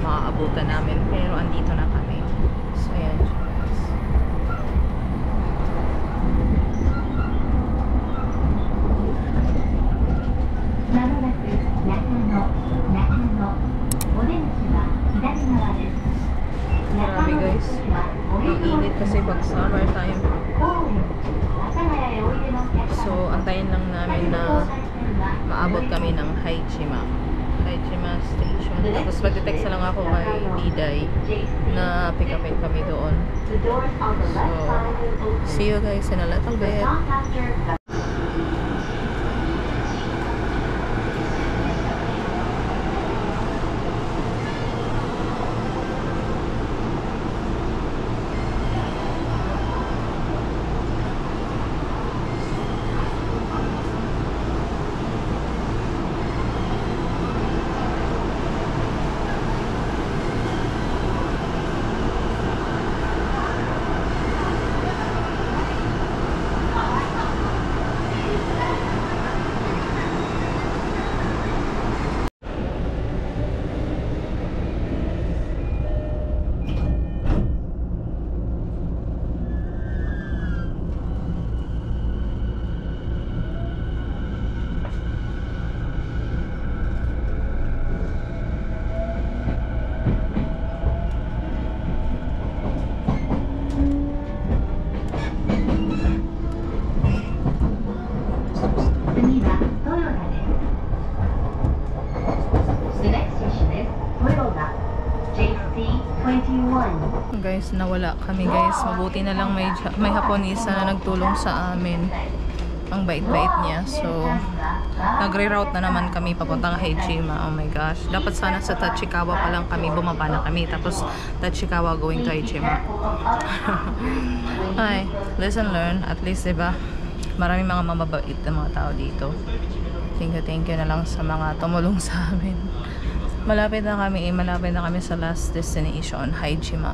maaabutan namin. Pero andito na kami. So, ayan. Grabe guys. Ang init kasi pag summer time. So, antayin lang namin na maabot kami ng Haijima Station. Tapos magte-text lang ako kay Diday na pick upin kami doon. So, see you guys in a little bit. Guys, nawala kami guys. Mabuti na lang may Haponesa na nagtulong sa amin. Ang bait-bait niya. So, nagre-route na naman kami papuntang Haijima. Oh my gosh. Dapat sana sa Tachikawa pa lang kami. Bumaba na kami. Tapos, Tachikawa going to Haijima. Ay, lesson learned. At least, diba? Maraming mga mababait na mga tao dito. Thank you na lang sa mga tumulong sa amin. Malapit na kami sa last destination, Haijima.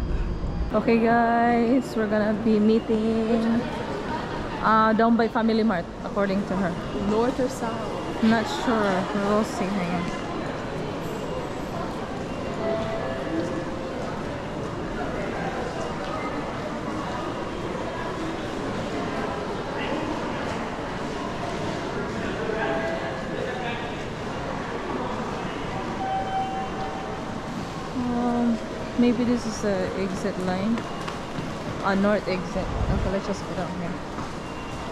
Okay guys, we're gonna be meeting down by Family Mart, according to her. North or south? Not sure. We'll see. Hang on. Maybe this is the exit line. North exit. Okay, let's just go down here.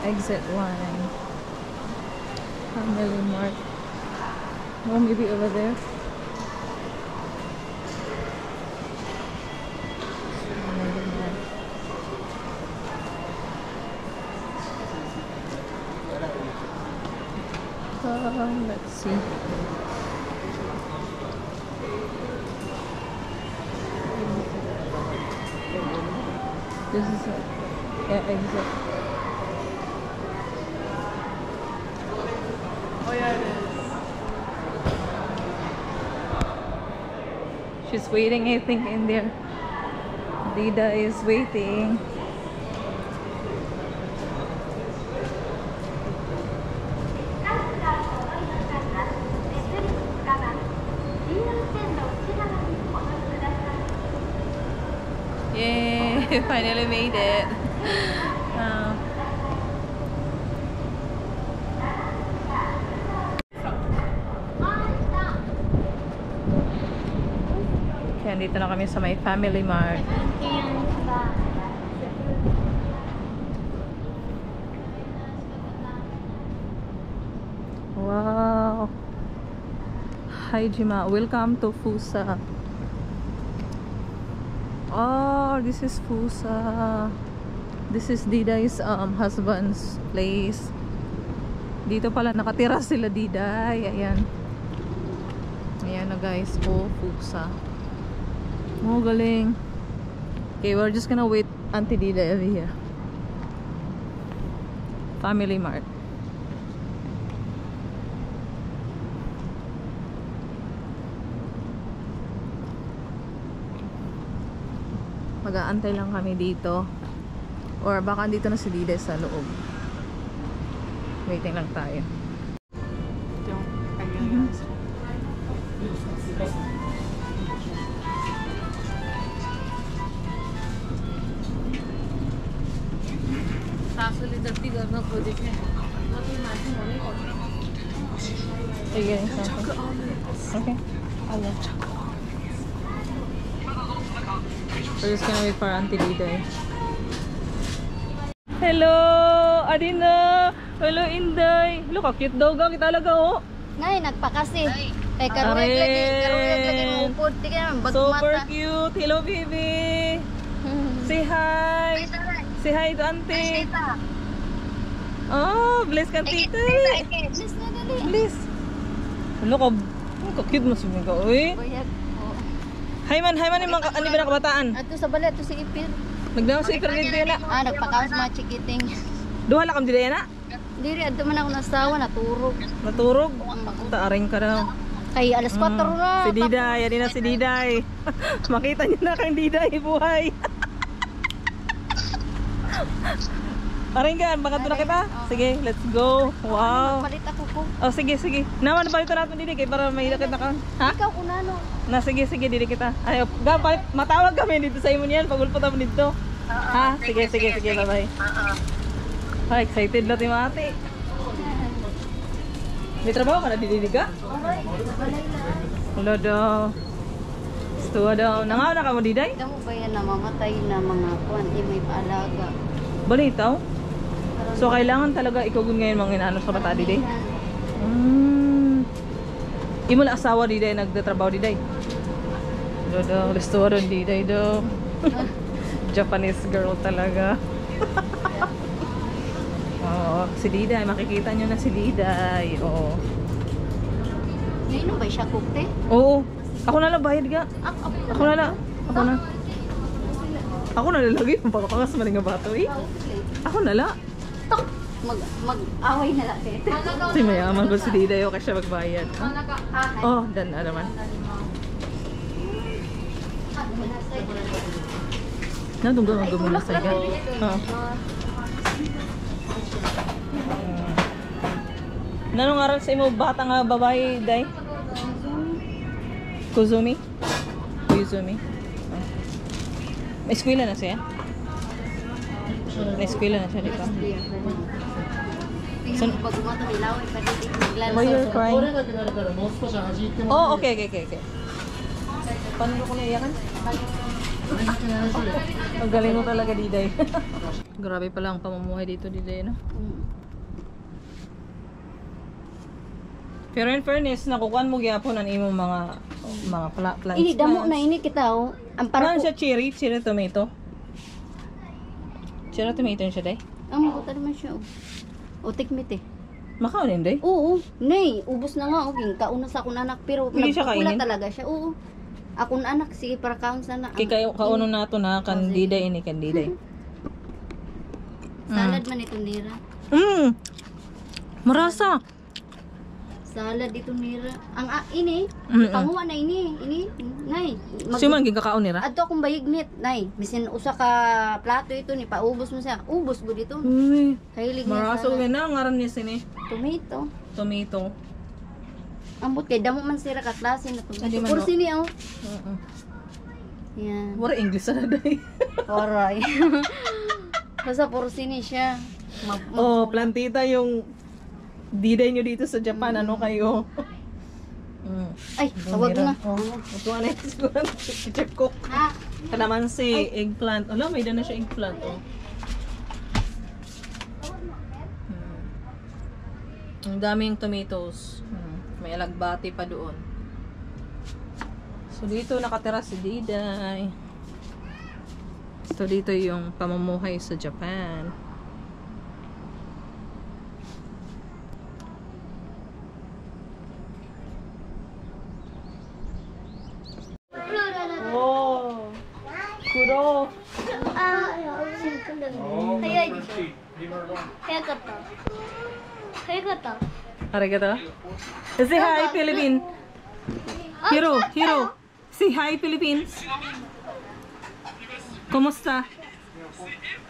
Exit line. Family Mart. Oh, maybe over there. Let's see. This is a exit. Oh yeah, it is. She's waiting, I think, in there. Dida is waiting. Yay! We finally made it. Okay, dito na kami sa may Family Mart. Wow! Haijima, welcome to Fusa. Oh, this is Fusa. This is Diday's husband's place. Dito pala nakatira sila Diday. Ayan. Ayan na guys. Oh, Fusa. Oh, galing. Okay, we're just gonna wait Auntie Diday over here. Family Mart. Mag-aantay lang kami dito. Or baka dito na si Diday sa loob. Waiting lang tayo. Sige, okay. We're just gonna wait for Auntie Diday. Hello, Adina. Hello, Inday. Look, cute daw ga kita talaga oh. Nay, nagpakasi. Kay karuyag lagi mo upod. Di ka naman, Super bagmata. cute. Hello, baby. Say hi. Say hi to Auntie. Oh, bless ka, tita. Bless na dali. Bless. Hello, cute mo siya ka. Uy. Bayag. Hi man, yung mga ano ba na kabataan? Ato sa balat, ato si Ipil. Nagdaw si Ipil dito na. Nagpakawas mga chikiting. Duha lang kam dito na. Diri, ato man ako nasawa, naturog. Naturog. Taaring ka daw. Kay alas 4 na. Si Diday, yan din na si Diday. Makita niyo na kang Diday, buhay. Aring ka, baka doon na kita. Sige, let's go. Wow. Palit ako ko. Oh, sige. Naman, balitan natin Diday, kay para may nakita ka. Ha? Ikaw kunano. Na, sige, Diday kita. Ay, balit, matawag kami dito sa imo niyan, pagulpo mo dito. Ha? Sige, bye-bye. Ay, excited lang yung ate. May trabaho ka na dididig ka? Wala daw. Gusto daw. Nangaw na ka mo, Diday? Ito mo ba yan namamatay na mga kuwan, may paalaga. Balitaw? So, kailangan talaga ikaw ngayon mga inaano sa bata, Diday? Imo na asawa, Diday, nagtatrabaho, Diday? Wala daw. Restaurant, Diday daw. Japanese girl talaga. Oo, si Diday. Makikita nyo na si Diday. Oo. Ngayon ba siya kukte? Oo. Ako na lang bayad ka. Ako na lang. Ako na lang lagi. Pagkapangas maling nga bato eh. Ako na lang. Mag-away na lang dito. Kasi mayaman ko si Diday. O kasi siya magbayad. Oh, dan na naman. Natunggang ang gumula sa ikan. Oo. Nanong aral sa imo bata nga babae, Day? Kuzumi? Kuzumi? Oh. May eskwela na siya? May eskwela na siya, di ba? Why you're crying? Oh, okay. Paano ko naiyakan? Ang galing mo talaga, Diday. Grabe pala ang pamumuhay dito, Diday, no? Pero in fairness, nakukuhan mo gyapon ang imong mga plants. Ini damo na ini kita oh. Ang Ano para siya cherry tomato? Cherry tomato yun siya, Day? ang buta naman siya oh. O tikmit eh. Makaw din, Day? Oo, nay, ubos na nga okay. Kauna sa akong anak pero Hindi siya nagpupula kainin? talaga siya. Oo. Akong anak sige para kaon sana. Kay kauno nato na kandida ini kandida. Salad man ito nira. Marasa. Salad ito nira. Ang ini, Mm-mm. panguha na ini, nay. Siya man gigakaon nira? Adto akong bayignit, nay. Bisin usa ka plato ito ni paubos mo siya. Ubos gud ito. Uy. Kahilig na Marasa salad. na ngaran niya sini. Tomato. Tomato. Ambot kay damo man sira ka klase na tomato. Hindi man, Puro no? sini oh. Oo. Yan. Wala English na, Day. Oray. Basta puro sini siya. Oh, plantita yung diday nyo dito sa Japan. Ano kayo? Ay, tawag na. Ito na yung siguro. Chef cook. Ha? Kalamansi, eggplant. Ala, may dana siya eggplant. Oh. Ang daming tomatoes. May alagbati pa doon. So dito nakatira si Diday. So dito yung pamumuhay sa Japan. Wow! Kuro! Arigato. Say hi, Philippines. Hiro. Say hi, Philippines. Kumusta?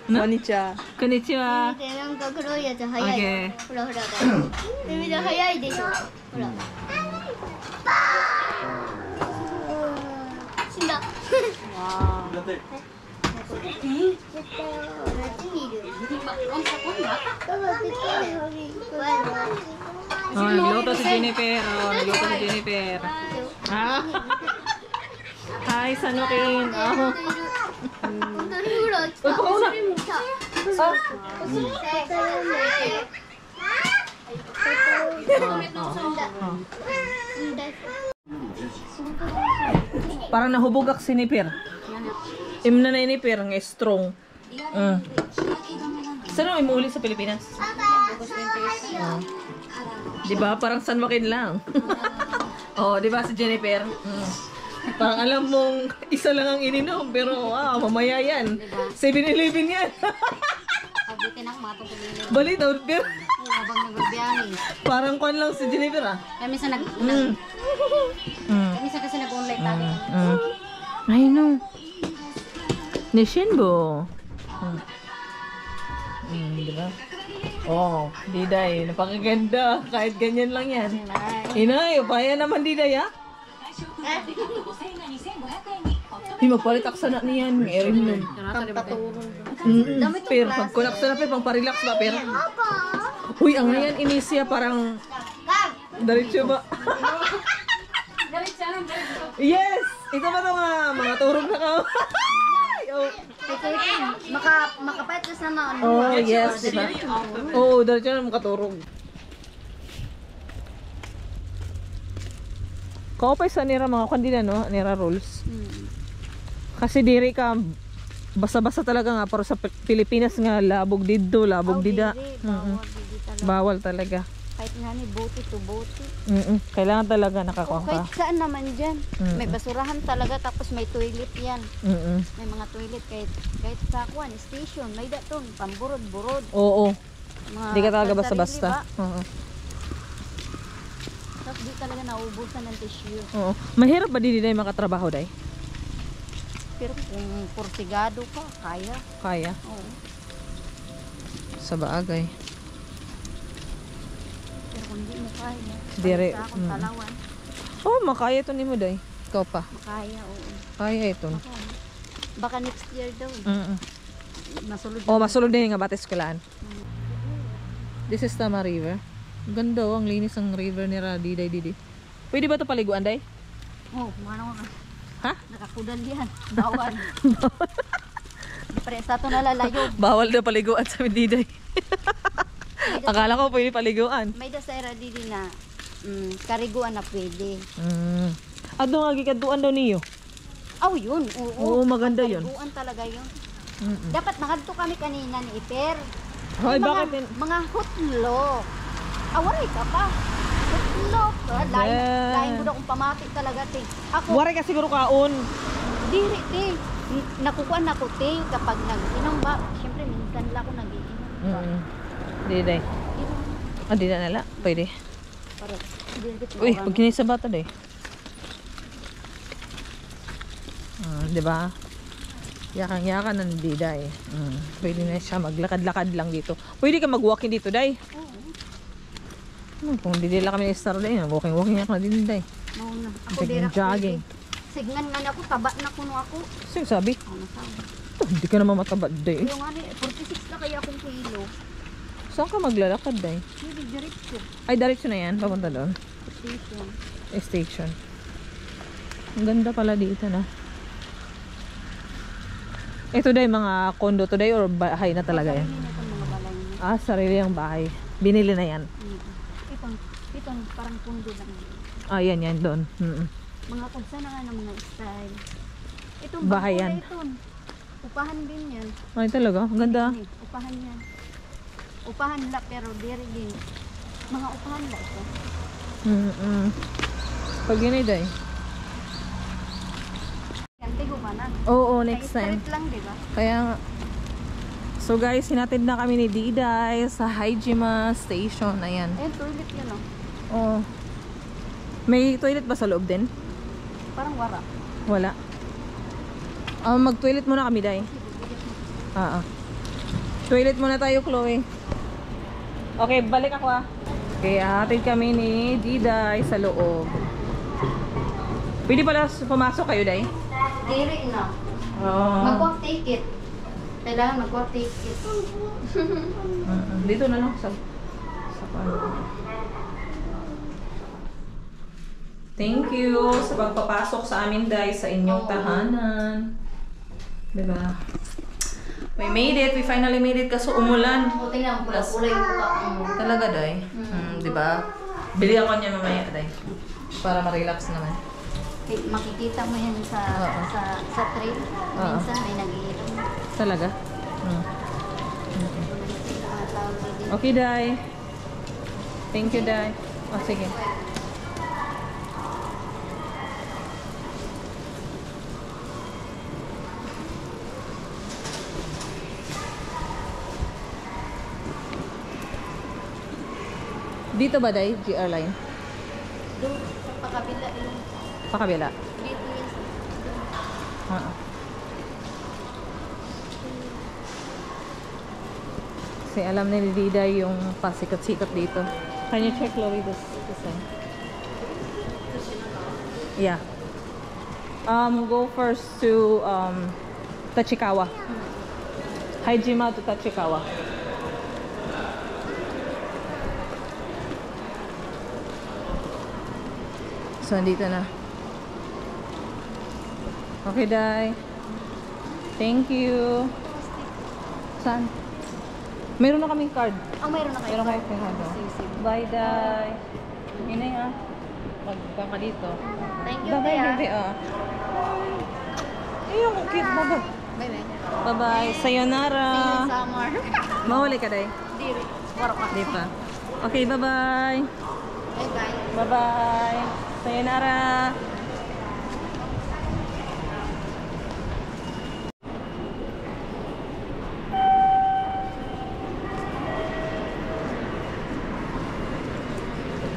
Konnichiwa. Konnichiwa. なんか黒いやつ早い。 Okay. ほらほら。みんな早いでしょ。ほら。死んだ。Oh, nagluto si Jennifer. Oh, nagluto si Jennifer. Ah. Hi, Sanokin. Oh. Parang nahubog si Nipir. Imna na Nipir, ng strong. Saan may muli sa Pilipinas? Diba? Parang San Joaquin lang. Oh, diba si Jennifer? Parang alam mong isa lang ang ininom, pero mamaya yan. 7-Eleven yan. Pabitin ako mga tungkulin. Balita, pero Habang nagbabiyahe. parang kwan lang si Jennifer Kami sa kami sa kasi nag-online tayo. I know. Nishinbo. Diba? Oh, Diday, napakaganda. Kahit ganyan lang yan. Inay, upaya naman Diday, ha? Di magpalit aksa na niyan. Erin nun. Per, pagkulaksa na per, pang parelax ba per? Uy, ang ngayon inisya parang diretso ba? Yes! Ito ba ito nga? Mga turog na ka. Makapait ka sana. Oh, yes, diba? Oo, diretso na makaturog. Kaupay sa nira mga kandila, no? Nira rules. Kasi diri ka, basa-basa talaga nga. Pero sa Pilipinas nga, labog dito, labog dida. Bawal talaga. Kahit nga ni bote to bote. Kailangan talaga nakakuha ka. Kahit saan naman dyan. May basurahan talaga tapos may toilet yan. May mga toilet kahit sa kuwan, station, may daton, pamburod-burod. Oo. Hindi ka talaga sarili basta-basta. ba? Tapos di talaga naubusan ng tissue. Oo. Mahirap ba din na makatrabaho, day? Pero kung porsigado ka, kaya. Kaya. Oo. Sa bagay. Pero kung di mo kaya, Dire. sa akong talawan, Oh, makaya ito ni mo, day. Ikaw pa. makaya, oo. Kaya ito. Baka next year daw. Masulod Oh, masulod din nga batis kulaan. This is Tama River. Ganda, oh, ang linis ang river ni Diday Didi. Pwede ba ito paliguan, day? Oh, mano ka. Ha? Nakakudal yan. Bawal. Pre, sa ito nalalayo. Bawal na paliguan sa Diday. Akala ko pwede paliguan. May dasera didi na kariguan na pwede. Ado nga gikaduan daw niyo. Oh, yun. Oo, Oo, maganda yun. Kariguan talaga yun. Dapat nakadto kami kanina ni Iper. Hoy, Yung bakit? mga hutlo. Awari ka pa. Hutlo. Lain mo daw kung pamati talaga, te. Ako, Wari ka siguro kaon. diri, te. Nakukuha na ko, te. Kapag nag-inom ba, syempre, minsan lang ako nag-iinom. Diday. Ah, di na nala. Pwede. Para, diri, Uy, pag kinay sa bata, day. Di ba? Yakang-yakan ng Diday. Pwede na siya maglakad-lakad lang dito. Pwede ka mag-walking dito, day. Kung di lang kami na-star day, walking-walking na din, day. Mauna. Ako Jogging, dira jogging. Signan nga na ako, taba na kuno ako. Sino sabi? Ano sabi? Hindi ka naman mataba, day. Yung ano, 46 na kaya akong kilo. Saan ka maglalakad, day? Hindi, diretso. Ay, diretso na yan. Papunta doon. Station. Station. Ang ganda pala dito, na. Ito day, mga condo to day or bahay na talaga yan? Hindi na itong mga balay niya. Ah, sarili ang bahay. Binili na yan. Itong parang pundo lang. Ah, yan, doon. Mga kugsa na nga ng mga style. Itong Bahay bangko yan. na ito. Upahan din yan. Ay, talaga. Ang ganda. Ini, upahan yan. Upahan la pero diri din. Mga upahan la ito. Pag yun ay day. Yan, tigo ka na. Oo, next Kaya time. street lang, di ba? Kaya nga. So guys, hinatid na kami ni Diday sa Haijima Station. Ayan. Ayan, toilet yun, oh. Oh. May toilet ba sa loob din? Parang wara. Wala. Mag-toilet muna kami, Day. Toilet muna tayo, Chloe. Okay, balik ako ah. Okay, hatid kami ni Diday sa loob. Pwede pala pumasok kayo, Day? Diri na. Oh. Mag-walk ticket. Kailangan mag-court ticket. Dito na lang sa ano. Thank you sa pagpapasok sa amin guys sa inyong tahanan. Diba? We made it. We finally made it kasi umulan. O, tingnan mo, kulay yung mukha mo. Talaga, Day. Diba? Bili ako niya mamaya, Day. Para ma-relax naman. Makikita mo yan sa trail. Minsan may nag-iinom. Talaga? Okay, Day. Thank you, Day. Oh, sige. Dito ba, Day? GR line? Doon, sa pakabila yung... Pakabila? Dito yan. Kasi alam ni Dida yung pasikat-sikat dito. Can you check, Chloe, this sign? Yeah. Go first to Tachikawa. Haijima to Tachikawa. So, andito na. Okay, Day. Thank you. Saan? Meron na kaming card. Mayroon na kayo. Meron kayo card. Bye, Day. Yun na nga. Magpaka dito. Thank you, Bye-bye, Tia. baby. Ayun, ang cute. Bye-bye. Bye-bye. Bye-bye. Sayonara. See you in summer. Mahuli ka, Day. Diri. Waro ka. Di pa. Okay, bye-bye. Bye-bye. Bye-bye. Sayonara.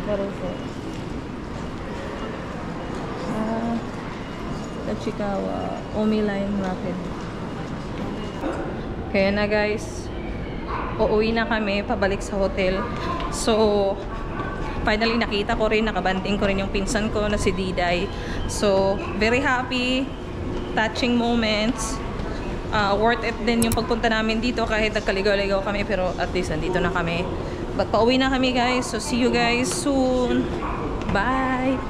What is it? Tachikawa. Omi Line Rapid. Kaya na guys. Uuwi na kami. Pabalik sa hotel. So, finally nakita ko rin. Nakabanding ko rin yung pinsan ko na si Diday. So, very happy. Touching moments. Worth it din yung pagpunta namin dito kahit nagkaligaw-ligaw kami. Pero at least nandito na kami. But pauwi na kami guys. So, see you guys soon. Bye!